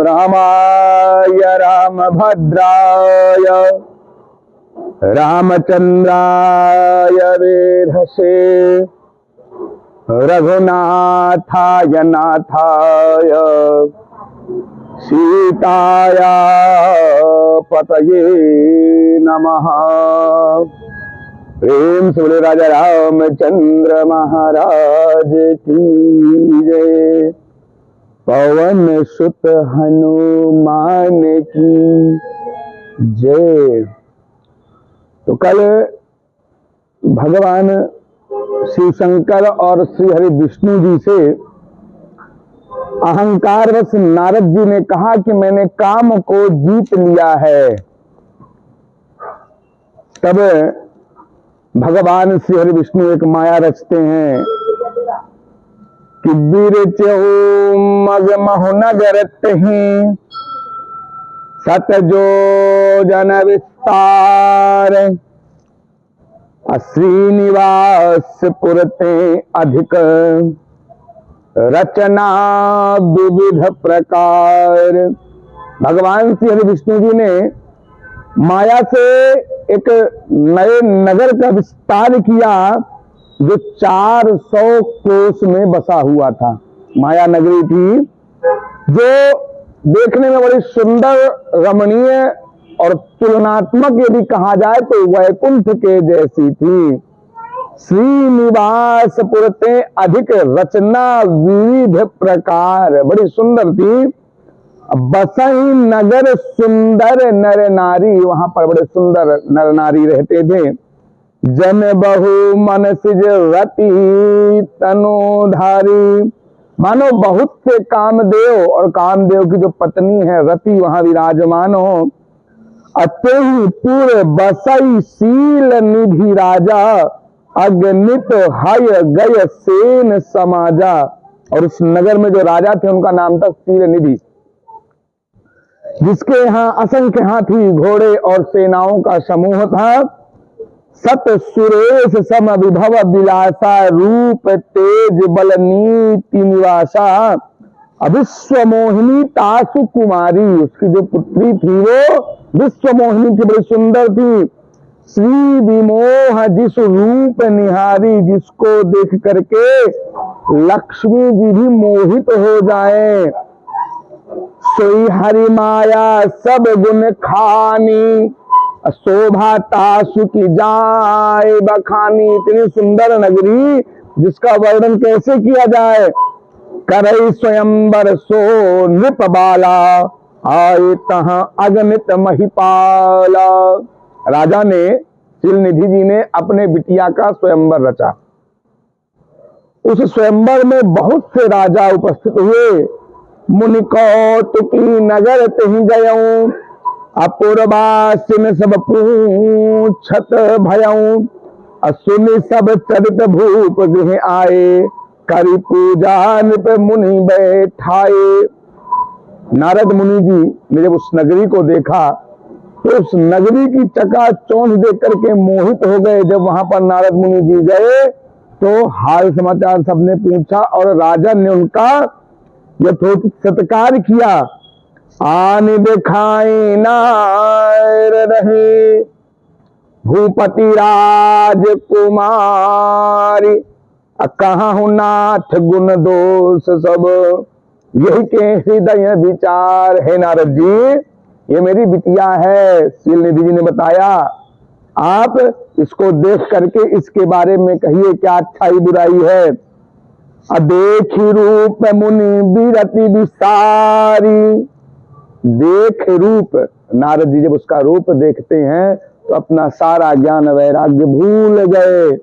रामाय रामभद्राय रामचंद्राय वेधसे रघुनाथाय नाथाय सीताया पतये नमः। प्रेम से बोले राजा रामचंद्र महाराज की जय। पवन सुत हनुमान की जय। तो कल भगवान शिव शंकर और श्री हरि विष्णु जी से अहंकारवश नारद जी ने कहा कि मैंने काम को जीत लिया है। तब भगवान श्री हरि विष्णु एक माया रचते हैं कि बीरचहु मग महु नगरत ही सतजो जन विस्तार श्रीनिवास पुरते अधिक रचना विविध प्रकार। भगवान श्री हरि विष्णु जी ने माया से एक नए नगर का विस्तार किया जो 400 कोस में बसा हुआ था। माया नगरी थी जो देखने में बड़ी सुंदर, रमणीय और तुलनात्मक यदि कहा जाए तो वैकुंठ के जैसी थी। श्रीनिवास पुरते अधिक रचना विविध प्रकार, बड़ी सुंदर थी। बसई नगर सुंदर नर नारी, वहां पर बड़े सुंदर नर नारी रहते थे। जन बहु मन सिज रति तनुधारी, मानो बहुत से कामदेव और कामदेव की जो पत्नी है रति वहां विराजमान हो। अत्यहि पुर बसई शील निधि राजा अगणित हय गय सेन समाजा। और उस नगर में जो राजा थे उनका नाम था शील निधि, जिसके यहाँ असंख्य हाथी घोड़े और सेनाओं का समूह था। सत सुरेश सम विभव विलासा रूप तेज बल नीति निवासा अविश्व मोहिनी तासु कुमारी। उसकी जो पुत्री थी वो विश्व मोहिनी थी, बड़ी सुंदर थी। श्री विमोह जिस रूप निहारी, जिसको देख करके लक्ष्मी जी भी मोहित हो जाए। सोई हरि माया सब गुण खानी शोभा तासु की जाए बखानी। इतनी सुंदर नगरी जिसका वर्णन कैसे किया जाए। करई स्वयंवर सो नृप बाला आए तहां अगणित महिपाला। राजा ने, शील निधि जी ने अपने बिटिया का स्वयंवर रचा। उस स्वयंवर में बहुत से राजा उपस्थित हुए। मुनि कौतुकी नगर तहि गयऊं अपूर्वासिन सब पूछत भयऊं। असुनि सब चरित भूप गृह आए करि पूजा नृप मुनि बैठाए। नारद मुनि जी ने जब उस नगरी को देखा तो उस नगरी की चकाचौंध देख करके मोहित हो गए। जब वहां पर नारद मुनि जी गए तो हाल समाचार सबने पूछा और राजा ने उनका यथोचित सत्कार किया। आन दिखाई नार रहे भूपति राज कुमारी कहाँ हूं नाथ गुण दोष सब। यही के हृदय विचार है नारद जी, ये मेरी बिटिया है। शील निधि जी ने बताया आप इसको देख करके इसके बारे में कहिए क्या अच्छाई बुराई है। अदेखी रूप मुनि बिरति विसारी। देख रूप, नारद जी जब उसका रूप देखते हैं तो अपना सारा ज्ञान वैराग्य भूल गए।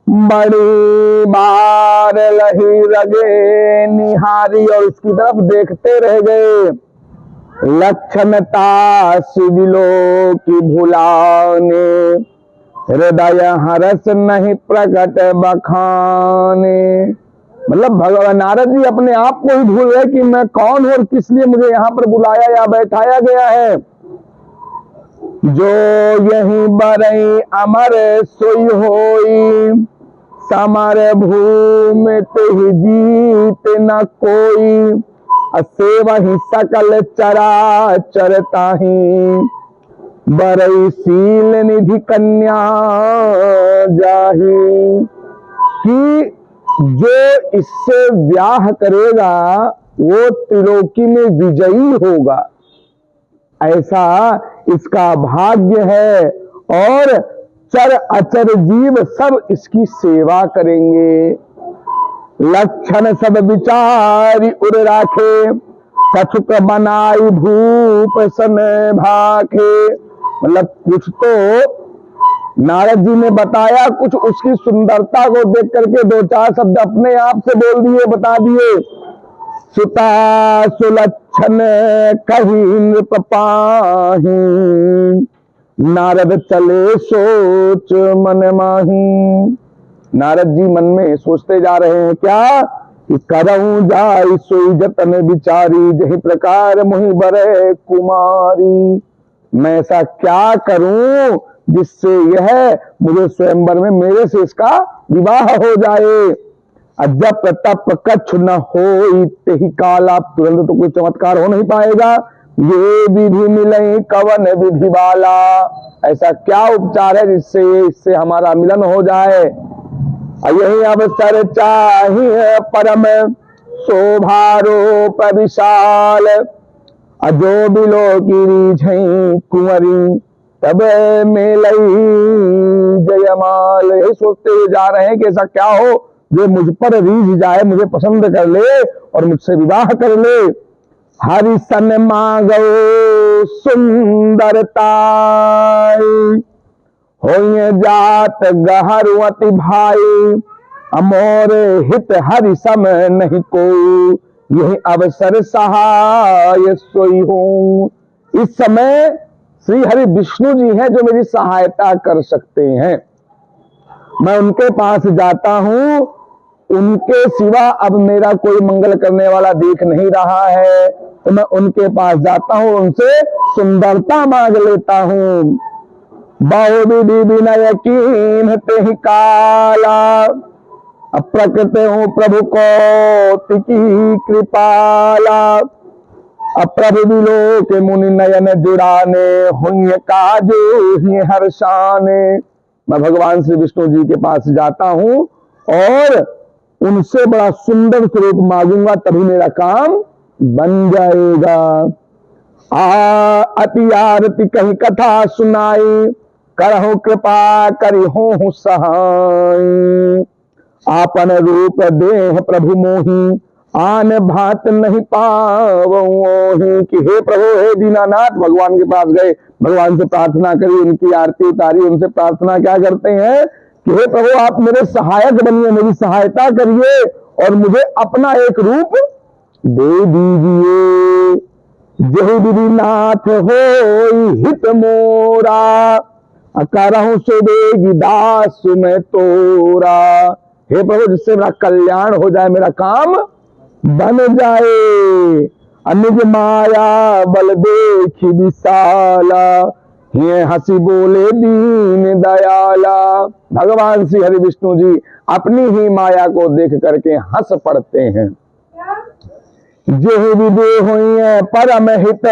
बड़ी बार लही रगे निहारी, और उसकी तरफ देखते रह गए। लक्षणता शिविलो की भुलाने हृदय हरस नहीं प्रकट बखाने। मतलब भगवान नारद जी अपने आप को ही भूल गए कि मैं कौन हूं और किस लिए मुझे यहाँ पर बुलाया या बैठाया गया है। जो यही बरई अमर सोई होई समर भूमि ते जीत न कोई। असेवहि सकल चराचर ताहि, बरई सील निधि कन्या जाहि। कि जो इससे ब्याह करेगा वो त्रिलोकी में विजयी होगा, ऐसा इसका भाग्य है। और चर अचर जीव सब इसकी सेवा करेंगे। लक्षण सब विचारी उर राखे, सचुक बनाई भूप सन भाखे। मतलब कुछ तो नारद जी ने बताया, कुछ उसकी सुंदरता को देख करके दो चार शब्द अपने आप से बोल दिए, बता दिए। सुता सुलक्षण कही नृप पाहि, नारद चले सोच मन माही। नारद जी मन में सोचते जा रहे हैं क्या, कि करऊं जाय सोई जतन बिचारी, जही प्रकार मोहि बरे कुमारी। मैं ऐसा क्या करूं जिससे यह मुझे स्वयंवर में मेरे से इसका विवाह हो जाए। जप तप कछ न हो तेहि काला, तुरंत तो कोई चमत्कार हो नहीं पाएगा। ये विधि मिले कवन विधि वाला, ऐसा क्या उपचार है जिससे इससे हमारा मिलन हो जाए। यही अवसर चाहिए परम शोभारोप विशाल, अजो बिलो गिरी झई कुंवरी, तब मेलई जयमाल। यही सोचते हुए जा रहे हैं कि ऐसा क्या हो जो मुझ पर रीझ जाए, मुझे पसंद कर ले और मुझसे विवाह कर ले। हरि सन मांगो सुंदरता, होइए जात गहरुअति भाई, अमोर हित हरि सम नहीं को, यही अवसर सहाय सोई हूं। इस समय श्री हरि विष्णु जी हैं जो मेरी सहायता कर सकते हैं। मैं उनके पास जाता हूं, उनके सिवा अब मेरा कोई मंगल करने वाला देख नहीं रहा है, तो मैं उनके पास जाता हूं, उनसे सुंदरता मांग लेता हूं। बहु विधि विनय कीन तेहि काला, अप्रकृत हूं प्रभु कौतिकी कृपाला। अप्रभु बिलो के मुनि नयन जुड़ाने, हुन्य काजो ही हर्षाने। मैं भगवान श्री विष्णु जी के पास जाता हूं और उनसे बड़ा सुंदर स्वरूप मांगूंगा, तभी मेरा काम बन जाएगा। अति आरती कही कथा सुनाई, करहु कृपा करी हो सहाय। आपन रूप देह प्रभु मोही, आन भात नहीं पावोहि। कि हे प्रभु, हे दीनानाथ, भगवान के पास गए, भगवान से प्रार्थना करी, उनकी आरती उतारी, उनसे प्रार्थना क्या करते हैं कि हे प्रभु आप मेरे सहायक बनिए, मेरी सहायता करिए और मुझे अपना एक रूप दे दीजिए। जही विधि नाथ हो हित मोरा, करहु सुबेगी दास में तोरा। हे प्रभु, जिससे मेरा कल्याण हो जाए, मेरा काम बन जाए। निज माया बल देखी विशाला, ये हंसी बोले दीन दयाला। भगवान श्री हरि विष्णु जी अपनी ही माया को देख करके हंस पड़ते हैं। जेहि विदे हुई परम हित,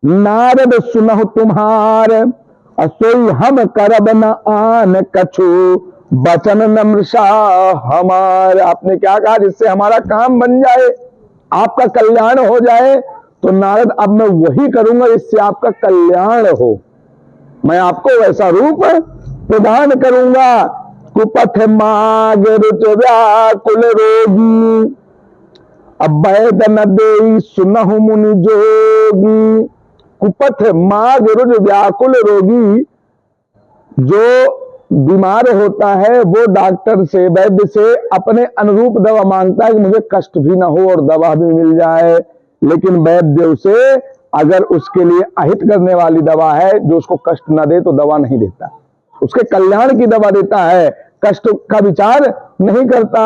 नारद सुनहु तुम्हार, असोई हम करब न आन कछु, बचन नम्रसा हमार। आपने क्या कहा जिससे हमारा काम बन जाए, आपका कल्याण हो जाए। तो नारद अब मैं वही करूंगा जिससे आपका कल्याण हो, मैं आपको वैसा रूप प्रदान करूंगा। कुपथ माग रुच व्याकुल रोगी, अब वैद न देई सुनहु मुनि जोगी। कुपथ माग रुज व्याकुल रोगी, जो बीमार होता है वो डॉक्टर से, वैद्य से अपने अनुरूप दवा मांगता है कि मुझे कष्ट भी ना हो और दवा भी मिल जाए। लेकिन वैद्य उसे अगर उसके लिए अहित करने वाली दवा है, जो उसको कष्ट ना दे, तो दवा नहीं देता, उसके कल्याण की दवा देता है, कष्ट का विचार नहीं करता।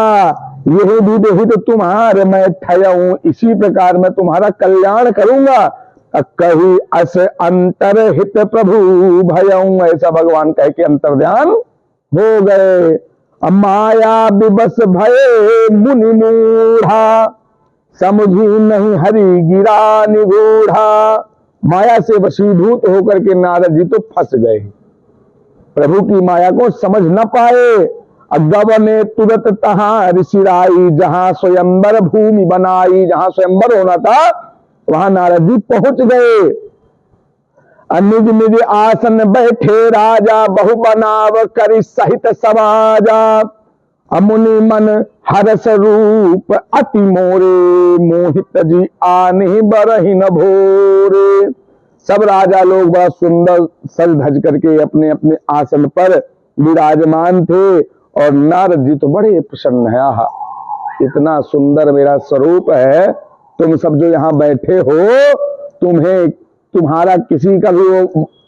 यही दूध हित तुम्हारे मैं ठहूं, इसी प्रकार मैं तुम्हारा कल्याण करूंगा। कही अस अंतर हित प्रभु भयऊं, ऐसा भगवान कह के अंतर्ध्यान हो गए। माया विबस भय मुनि मूढ़ा, समझी नहीं हरि गिरा निगूढ़ा। माया से वशीभूत होकर के नारद जी तो फंस गए, प्रभु की माया को समझ न पाए। अगवने तुरत तहां ऋषिराई, जहां स्वयंवर भूमि बनाई, जहां स्वयंवर होना था वहां नारद जी पहुंच गए। निज निज आसन बैठे राजा, बहु बनाव करि सहित समाजा। अमुनि मन हरस रूप अति मोरे, मोहित जी आने बरहि न भोरे। सब राजा लोग बड़ा सुंदर सज धज करके अपने अपने आसन पर विराजमान थे और नारद जी तो बड़े प्रसन्न है। आहा, इतना सुंदर मेरा स्वरूप है, तुम सब जो यहाँ बैठे हो, तुम्हें तुम्हारा किसी का भी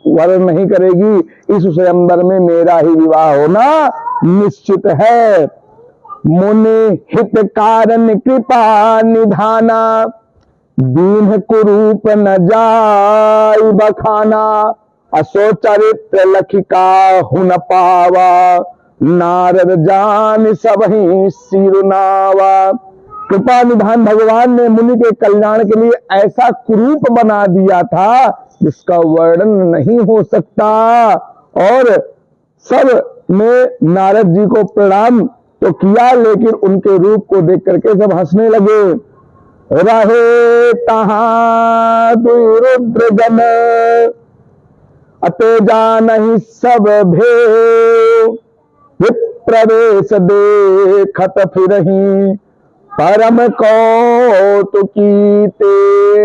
वर्ण नहीं करेगी, इस स्वयंवर में मेरा ही विवाह होना निश्चित है। मुनि हित कारण कृपा निधाना, दीन कुरूप न जाय बखाना। असो चरित्र लखिका हुन पावा, नारद जान सबहि सिरुनावा। कृपा निधान भगवान ने मुनि के कल्याण के लिए ऐसा कुरूप बना दिया था जिसका वर्णन नहीं हो सकता। और सब ने नारद जी को प्रणाम तो किया, लेकिन उनके रूप को देख करके सब हंसने लगे। रहे तहां दुई रुद्र जन, अते जानहि सब भेव। विप्रवेश देखत फिरहि, परम कौतुकी ते।